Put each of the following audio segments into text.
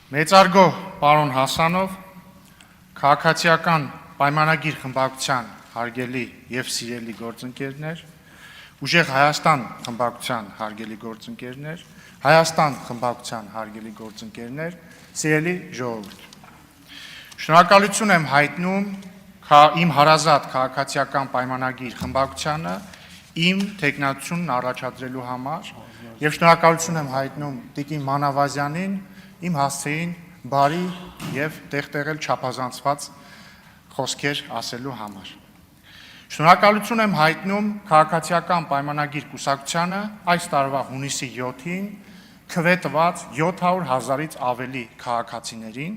Մեծարգո պարոն Հասանով, քաղաքացիական պայմանագիր խմբակցության հարգելի եւ սիրելի գործընկերներ, Ուժեղ Հայաստան խմբակցության հարգելի գործընկերներ, Հայաստան խմբակցության հարգելի գործընկերներ, սիրելի ժողովուրդ։ Շնորհակալություն եմ հայտնում իմ հարազատ քաղաքացիական պայմանագիր խմբակցությանը իմ թեկնածությունն առաջադրելու համար եւ շնորհակալություն եմ հայտնում Տիկին Մանավազյանին իմ հասցեին բարի եւ տեղտեղել չափազանցված խոսքեր ասելու համար։ Շնորհակալություն եմ հայտնում քաղաքացիական պայմանագիր կուսակցությանը այս տարվա հունիսի 7-ին քվետված 700,000-ից ավելի քաղաքացիներին,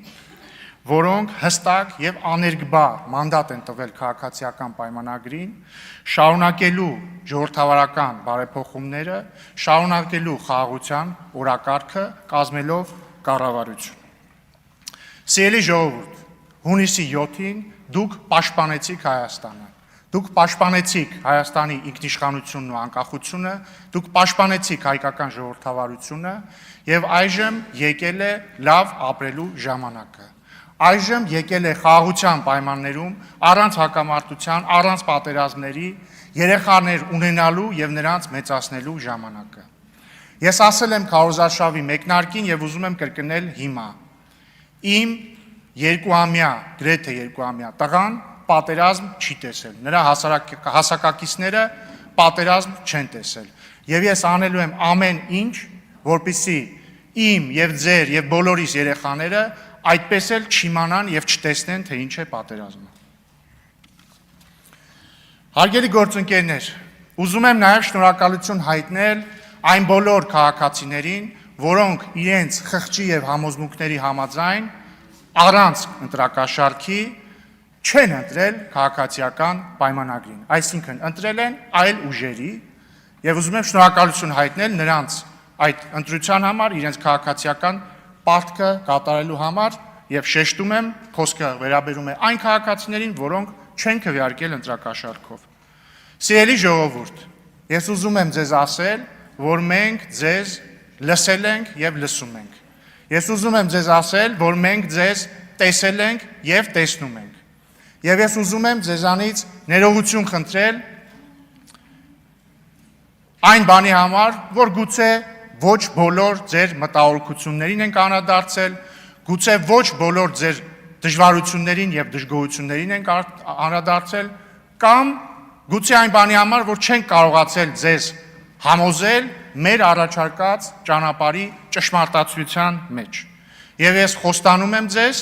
որոնք հստակ եւ աներկբա մանդատ են տվել քաղաքացիական պայմանագրին, շարունակելու ժողովրդավարական բարեփոխումները, շարունակելու խաղաղության օրակարգը, կազմելով կառավարություն։ Սիրելի ժողովուրդ, հունիսի 7-ին դուք պաշտպանեցիք Հայաստանը, դուք պաշտպանեցիք Հայաստանի ինքնիշխանությունն ու անկախությունը, դուք պաշտպանեցիք հայկական ժողովրդավարությունը եւ այժմ եկել է լավ ապրելու ժամանակը։ Այժմ եկել է խաղաղության պայմաններում, առանց հակամարտության, առանց պատերազմների, երեխաներ ունենալու եւ նրանց մեծացնելու ժամանակը։ Ես ասել եմ քարոզարշավի մեկնարկին եւ ուզում եմ կրկնել հիմա։ Իմ գրեթե երկուամյա տղան պատերազմ չի տեսել։ Նրա հասակակիցները պատերազմ չեն տեսել։ Եվ ես անելու եմ ամեն ինչ, որպեսզի իմ եւ ձեր եւ բոլորիս երեխաները այդպես էլ չիմանան եւ չտեսնեն, թե ինչ է պատերազմը։ Հարգելի գործընկերներ, ուզում եմ նաեւ շնորհակալություն հայտնել այն բոլոր քաղաքացիներին, որոնք իրենց խղճի եւ համոզմունքների համաձայն առանց ընտրակաշառքի չեն ընտրել քաղաքացիական պայմանագրին, այսինքն ընտրել են այլ ուժերի եւ ուզում եմ շնորհակալություն հայտնել նրանց այդ ընտրության համար, իրենց քաղաքացիական պարտքը կատարելու համար եւ շեշտում եմ, խոսքը վերաբերում է այն քաղաքացիներին, որոնք չեն քվեարկել ընտրակաշառքով։ Սիրելի ժողովուրդ, ես ուզում եմ ձեզ ասել, որ մենք ձեզ լսել ենք եւ լսում ենք։ Ես ուզում եմ ձեզ ասել, որ մենք ձեզ տեսել ենք եւ տեսնում ենք։ Եվ ես ուզում եմ ձեզանից ներողություն խնդրել այն բանի համար, որ գուցե ոչ բոլոր ձեր մտահոգություններին ենք անդրադարձել, գուցե ոչ բոլոր ձեր դժվարություններին եւ դժգոհություններին ենք անդրադարձել, կամ գուցե այն բանի համար, որ չենք կարողացել ձեզ համոզել մեր առաջարկած ճանապարհի ճշմարտացիության մեջ։ Եվ ես խոստանում եմ ձեզ,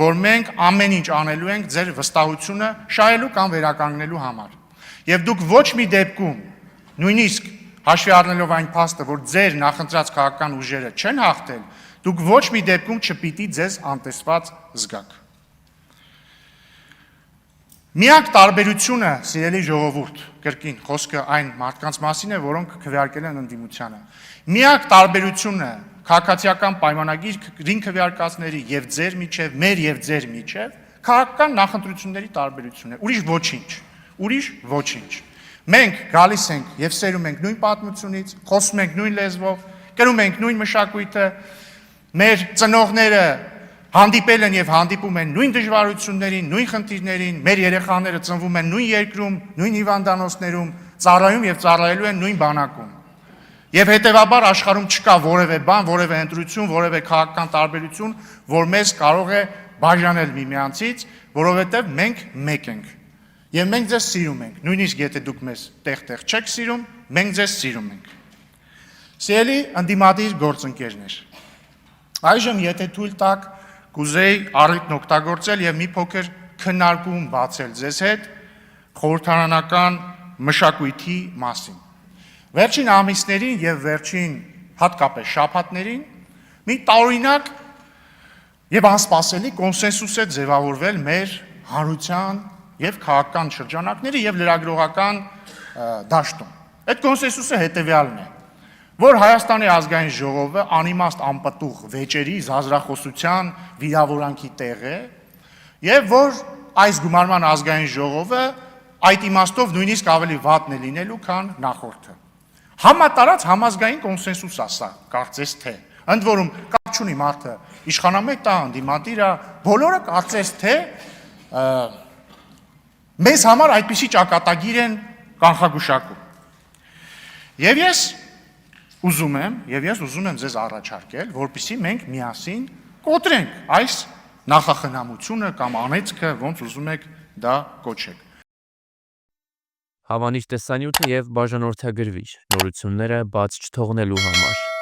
որ մենք ամեն ինչ անելու ենք ձեր վստահությունը շահելու կամ վերականգնելու համար։ Եվ դուք ոչ մի դեպքում, նույնիսկ հաշվի առնելով այն փաստը, որ ձեր նախընտրած քաղաքական ուժերը չեն հաղթել, դուք ոչ մի դեպքում չպիտի ձեզ անտեսված զգաք։ Միակ տարբերությունը, սիրելի ժողովուրդ, կրկին խոսքը այն մարդկանց մասին է, որոնք քվեարկել են ընդդիմությանը։ Միակ տարբերությունը քաղաքացիական պայմանագրին քվեարկածների եւ ձեր միջև, մեր եւ ձեր միջև, քաղաքական նախընտրությունների տարբերությունն է։ Ուրիշ ոչինչ։ Մենք գալիս ենք եւ սերում ենք նույն պատմությունից, խոսում ենք նույն լեզվով, կրում ենք նույն մշակույթը, մեր ծնողները հանդիպել են եւ հանդիպում են նույն դժվարություններին, նույն խնդիրներին, մեր երեխաները ծնվում են նույն երկրում, նույն հիվանդանոցներում, ծառայում եւ ծառայելու են նույն բանակում։ Եվ հետեւաբար աշխարհում չկա որևէ բան, որևէ ընտրություն, որևէ քաղաքական տարբերություն, որ մեզ կարող է բաժանել միմյանցից, որովհետեւ մենք մեկ ենք։ Եվ մենք ձեզ սիրում ենք, նույնիսկ եթե դուք մեզ տեղ-տեղ չեք սիրում, մենք ձեզ սիրում ենք։ Սիրելի ընդդիմադիր գործընկերներ, այժմ եթե թույլ տաք, կուզեի առիթն օգտագործել եւ մի փոքր քննարկում բացել ձեզ հետ խորհրդարանական մշակույթի մասին։ Վերջին ամիսներին եւ վերջին հատկապես շաբաթներին մի տարօրինակ եւ անսպասելի կոնսենսուս է ձևավորվել մեր հանրության եւ քաղաքական շրջանակների եւ լրագրողական դաշտում։ Այդ կոնսենսուսը հետեւյալն է, որ Հայաստանի ազգային ժողովը անիմաստ անպտուղ վեճերի, զազրախոսության, վիրավորանքի տեղ է եւ որ այս գումարման ազգային ժողովը այդ իմաստով նույնիսկ ավելի վատն է լինելու, քան նախորդը։ Համատարած համազգային կոնսենսուս է սա, կարծես թե։ ընդ որում կապ չունի մարդը իշխանամետ է, ընդդիմադիր է, բոլորը կարծես թե մեզ համար այդպիսի ճակատագիր են կանխագուշակում։ Եվ ես ուզում եմ ձեզ առաջարկել, որպեսզի մենք միասին կոտրենք այս նախախնամությունը կամ անեծքը, ոնց ուզում եք դա կոչեք։ Հավանիչ տեսանյութը եւ բաժանորդագրվիչ նորությունները բաց չթողնելու համար։